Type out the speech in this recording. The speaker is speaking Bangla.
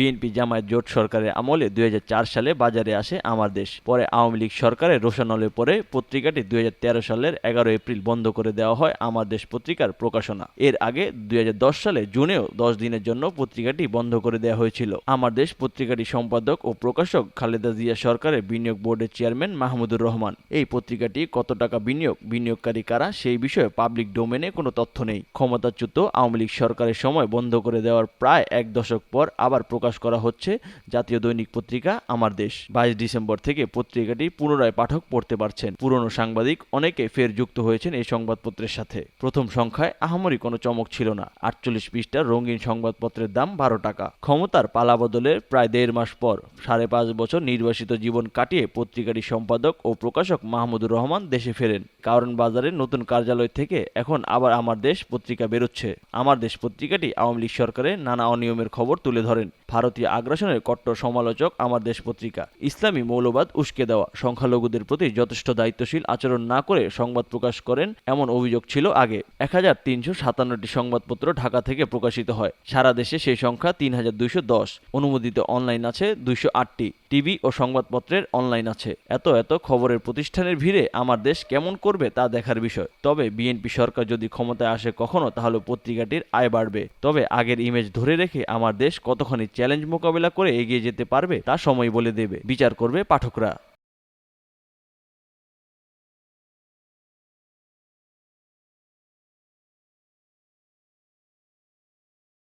বিএনপি জামায়াত জোট সরকারের আমলে 2004 সালে বাজারে আসে আমার দেশ। পরে আওয়ামী লীগ সরকারের রোষানলে পরে পত্রিকাটি 2013 সালের 11 এপ্রিল বন্ধ করে দেওয়া হয় আমার দেশ পত্রিকার প্রকাশনা। এর আগে 2010 সালে জুনেও 10 দিনের জন্য পত্রিকাটি বন্ধ করে দেওয়া হয়েছিল। আমার দেশ পত্রিকাটি সম্পাদক ও প্রকাশক খালেদা জিয়া সরকারের বিনিয়োগ বোর্ডের চেয়ারম্যান মাহমুদুর রহমান। এই পত্রিকাটি কত টাকা বিনিয়োগকারী কারা সেই বিষয়ে পাবলিক ডোমেনে কোনো তথ্য নেই। ক্ষমতাচ্যুত আওয়ামী লীগ সরকারের সময় বন্ধ করে দেওয়ার প্রায় এক দশক পর আবার প্রকাশ করা হচ্ছে জাতীয় দৈনিক পত্রিকা আমার দেশ। 22 ডিসেম্বর থেকে পত্রিকাটি পুনরায় পাঠক পড়তে পারছেন। পুরনো সাংবাদিক অনেকে ফের যুক্ত হয়েছেন এই সংবাদপত্রের সাথে। প্রথম সংখ্যায় আহামরি কোনো চমক ছিল না। 48 পৃষ্ঠার রঙিন সংবাদপত্রের দাম 12 টাকা। ক্ষমতার পালাবদলের প্রায় 1.5 মাস পর 5.5 বছর নির্বাসিত জীবন কাটিয়ে পত্রিকাটির সম্পাদক ও প্রকাশক মাহমুদুর রহমান দেশে ফেরেন। কারণ বাজারের নতুন কার্যালয় থেকে এখন আবার আমার দেশ পত্রিকা বেরোচ্ছে। আমার দেশ পত্রিকাটি আওয়ামী লীগ সরকারের নানা অনিয়মের খবর তুলে ধরেন। ভারতীয় আগ্রাসনের কট্টর সমালোচক আমার দেশ পত্রিকা। ইসলামী মৌলবাদ উস্কে দেওয়া, সংখ্যালঘুদের প্রতি যথেষ্ট দায়িত্বশীল আচরণ না করে সংবাদ প্রকাশ করেন এমন অভিযোগ ছিল আগে। 1357টি সংবাদপত্র ঢাকা থেকে প্রকাশিত হয়। সারা দেশে সেই সংখ্যা 3210। অনুমোদিত অনলাইন আছে 208টি। টিভি ও সংবাদপত্রের অনলাইন আছে। এত খবরের প্রতিষ্ঠানের ভিড়ে আমার দেশ কেমন করবে তা দেখার বিষয়। তবে বিএনপি সরকার যদি ক্ষমতায় আসে কখনো, তাহলে পত্রিকাটির আয় বাড়বে। তবে আগের ইমেজ ধরে রেখে আমার দেশ কতখানি চ্যালেঞ্জ মোকাবেলা করে এগিয়ে যেতে পারবে তা সময় বলে দেবে। বিচার করবে পাঠকরা।